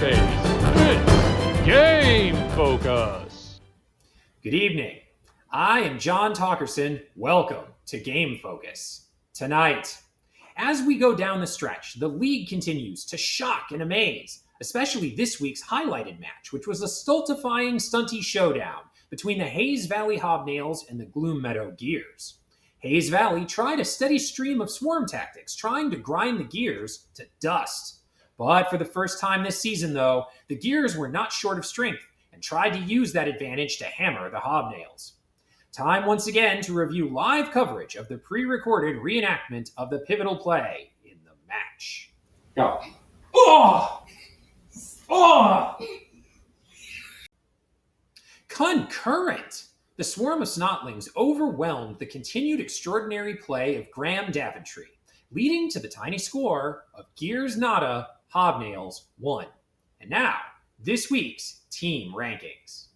face. It's GameFocus. Good evening. I am John Talkerson. Welcome to GameFocus. Tonight, as we go down the stretch, the league continues to shock and amaze, especially this week's highlighted match, which was a stultifying, stunty showdown between the Hayes Valley Hobnails and the Gloom Meadow Gears. Hayes Valley tried a steady stream of swarm tactics, trying to grind the Gears to dust. But for the first time this season, though, the Gears were not short of strength and tried to use that advantage to hammer the Hobnails. Time once again to review live coverage of the pre-recorded reenactment of the pivotal play in the match. Go. Oh! Oh! Concurrent! The swarm of snotlings overwhelmed the continued extraordinary play of Graham Daventry, leading to the tiny score of Gears Nada, Hobnails 1. And now, this week's team rankings.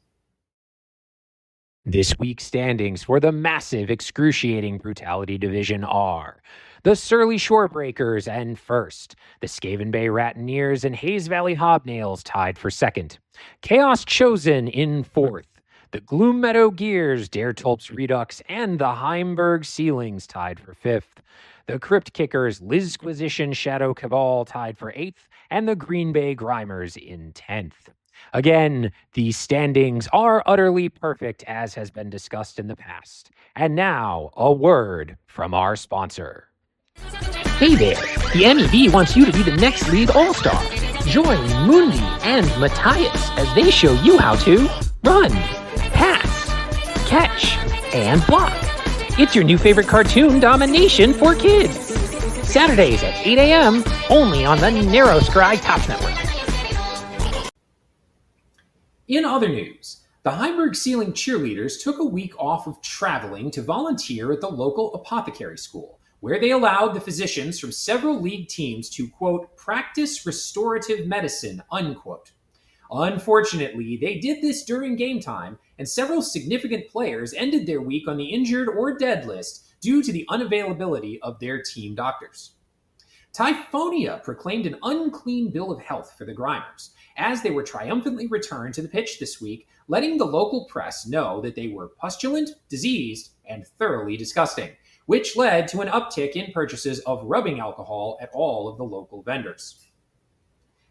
This week's standings for the massive excruciating brutality division are the Surly Shorebreakers and first, the Skaven Bay Ratineers and Hayes Valley Hobnails tied for second, Chaos Chosen in fourth, the Gloom Meadow Gears, Dare Tulps Redux, and the Heimberg Ceilings tied for fifth, the Crypt Kickers, Lizquisition Shadow Cabal tied for eighth, and the Green Bay Grimers in 10th. Again, these standings are utterly perfect, as has been discussed in the past. And now, a word from our sponsor. Hey there, the MEV wants you to be the next League All-Star. Join Mundi and Matthias as they show you how to run, pass, catch, and block. It's your new favorite cartoon domination for kids. Saturdays at 8 a.m. only on the Narrow Sky Tops Network. In other news, the Heimberg Ceiling cheerleaders took a week off of traveling to volunteer at the local apothecary school, where they allowed the physicians from several league teams to, quote, practice restorative medicine, unquote. Unfortunately, they did this during game time, and several significant players ended their week on the injured or dead list due to the unavailability of their team doctors. Typhonia proclaimed an unclean bill of health for the Grimers, as they were triumphantly returned to the pitch this week, letting the local press know that they were pustulent, diseased, and thoroughly disgusting, which led to an uptick in purchases of rubbing alcohol at all of the local vendors.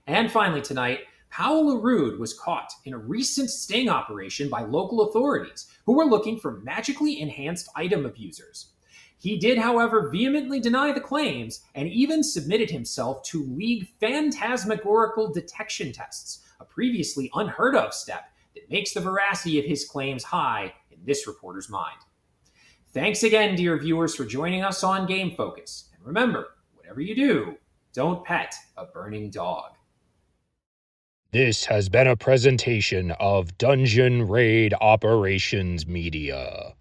And finally tonight, Powell LaRude was caught in a recent sting operation by local authorities who were looking for magically enhanced item abusers. He did, however, vehemently deny the claims and even submitted himself to league phantasmagorical detection tests, a previously unheard of step that makes the veracity of his claims high in this reporter's mind. Thanks again, dear viewers, for joining us on GameFocus. And remember, whatever you do, don't pet a burning dog. This has been a presentation of Dungeon Raid Operations Media.